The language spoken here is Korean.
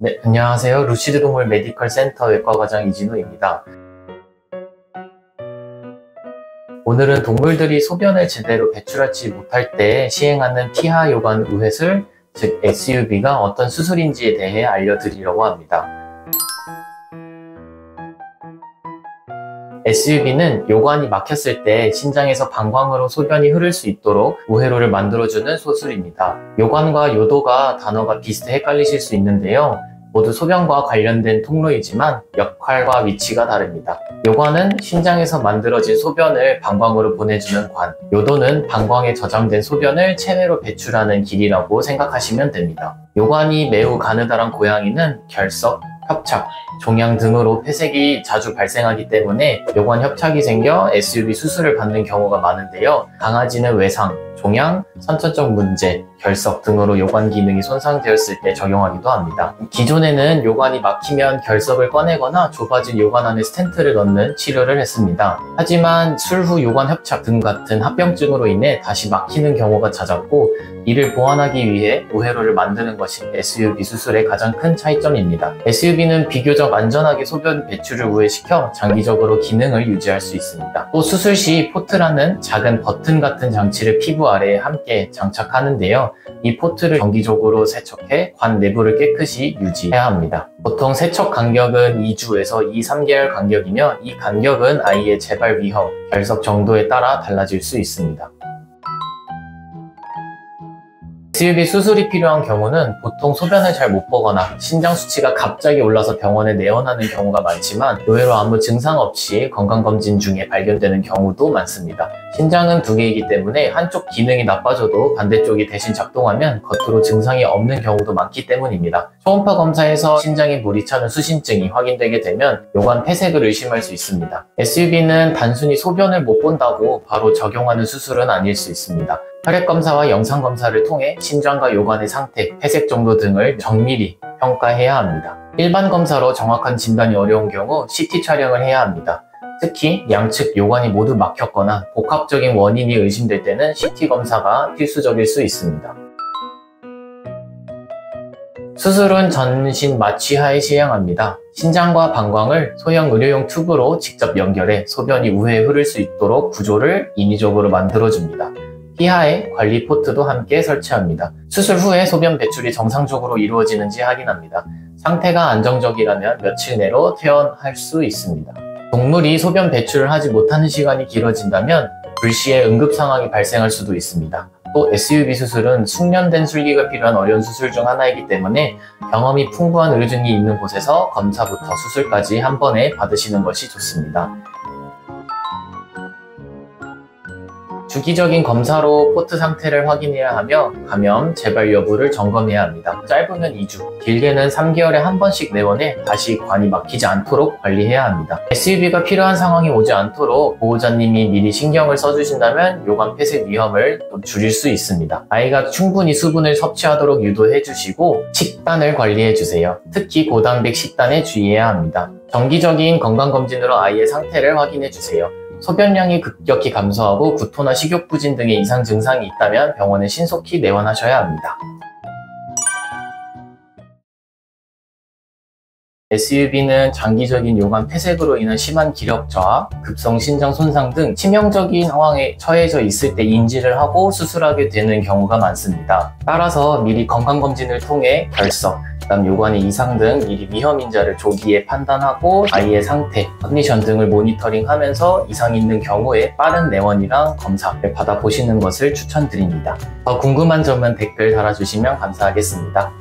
네, 안녕하세요. 루시드 동물 메디컬 센터 외과과장 이진우입니다. 오늘은 동물들이 소변을 제대로 배출하지 못할 때 시행하는 피하 요관 우회술, 즉 SUB가 어떤 수술인지에 대해 알려드리려고 합니다. SUB는 요관이 막혔을 때 신장에서 방광으로 소변이 흐를 수 있도록 우회로를 만들어주는 수술입니다. 요관과 요도가 단어가 비슷해 헷갈리실 수 있는데요. 모두 소변과 관련된 통로이지만 역할과 위치가 다릅니다. 요관은 신장에서 만들어진 소변을 방광으로 보내주는 관, 요도는 방광에 저장된 소변을 체내로 배출하는 길이라고 생각하시면 됩니다. 요관이 매우 가느다란 고양이는 결석, 협착, 종양 등으로 폐색이 자주 발생하기 때문에 요관 협착이 생겨 SUB 수술을 받는 경우가 많은데요. 강아지는 외상, 종양, 선천적 문제, 결석 등으로 요관 기능이 손상되었을 때 적용하기도 합니다. 기존에는 요관이 막히면 결석을 꺼내거나 좁아진 요관 안에 스텐트를 넣는 치료를 했습니다. 하지만 술 후 요관 협착 등 같은 합병증으로 인해 다시 막히는 경우가 잦았고, 이를 보완하기 위해 우회로를 만드는 것이 SUB 수술의 가장 큰 차이점입니다. SUB는 비교적 안전하게 소변 배출을 우회시켜 장기적으로 기능을 유지할 수 있습니다. 또 수술 시 포트라는 작은 버튼 같은 장치를 피부 아래에 함께 장착하는데요. 이 포트를 정기적으로 세척해 관 내부를 깨끗이 유지해야 합니다. 보통 세척 간격은 2주에서 2-3개월 간격이며, 이 간격은 아이의 재발 위험, 결석 정도에 따라 달라질 수 있습니다. SUB 수술이 필요한 경우는 보통 소변을 잘 못 보거나 신장 수치가 갑자기 올라서 병원에 내원하는 경우가 많지만, 의외로 아무 증상 없이 건강검진 중에 발견되는 경우도 많습니다. 신장은 두 개이기 때문에 한쪽 기능이 나빠져도 반대쪽이 대신 작동하면 겉으로 증상이 없는 경우도 많기 때문입니다. 초음파 검사에서 신장에 물이 차는 수신증이 확인되게 되면 요관 폐색을 의심할 수 있습니다. SUB는 단순히 소변을 못 본다고 바로 적용하는 수술은 아닐 수 있습니다. 혈액검사와 영상검사를 통해 신장과 요관의 상태, 폐색 정도 등을 정밀히 평가해야 합니다. 일반 검사로 정확한 진단이 어려운 경우 CT 촬영을 해야 합니다. 특히 양측 요관이 모두 막혔거나 복합적인 원인이 의심될 때는 CT 검사가 필수적일 수 있습니다. 수술은 전신 마취하에 시행합니다. 신장과 방광을 소형 의료용 튜브로 직접 연결해 소변이 우회에 흐를 수 있도록 구조를 인위적으로 만들어줍니다. 피하에 관리 포트도 함께 설치합니다. 수술 후에 소변 배출이 정상적으로 이루어지는지 확인합니다. 상태가 안정적이라면 며칠 내로 퇴원할 수 있습니다. 동물이 소변 배출을 하지 못하는 시간이 길어진다면 불시에 응급 상황이 발생할 수도 있습니다. 또 SUB 수술은 숙련된 술기가 필요한 어려운 수술 중 하나이기 때문에 경험이 풍부한 의료진이 있는 곳에서 검사부터 수술까지 한 번에 받으시는 것이 좋습니다. 주기적인 검사로 포트 상태를 확인해야 하며 감염, 재발 여부를 점검해야 합니다. 짧으면 2주, 길게는 3개월에 한 번씩 내원해 다시 관이 막히지 않도록 관리해야 합니다. SUB가 필요한 상황이 오지 않도록 보호자님이 미리 신경을 써주신다면 요관 폐색 위험을 줄일 수 있습니다. 아이가 충분히 수분을 섭취하도록 유도해 주시고 식단을 관리해 주세요. 특히 고단백 식단에 주의해야 합니다. 정기적인 건강검진으로 아이의 상태를 확인해 주세요. 소변량이 급격히 감소하고 구토나 식욕부진 등의 이상 증상이 있다면 병원에 신속히 내원하셔야 합니다. SUB는 장기적인 요관 폐색으로 인한 심한 기력 저하, 급성 신장 손상 등 치명적인 상황에 처해져 있을 때 인지를 하고 수술하게 되는 경우가 많습니다. 따라서 미리 건강검진을 통해 결석, 그다음 요관의 이상 등 미리 위험 인자를 조기에 판단하고 아이의 상태, 컨디션 등을 모니터링하면서 이상이 있는 경우에 빠른 내원이랑 검사를 받아보시는 것을 추천드립니다. 더 궁금한 점은 댓글 달아주시면 감사하겠습니다.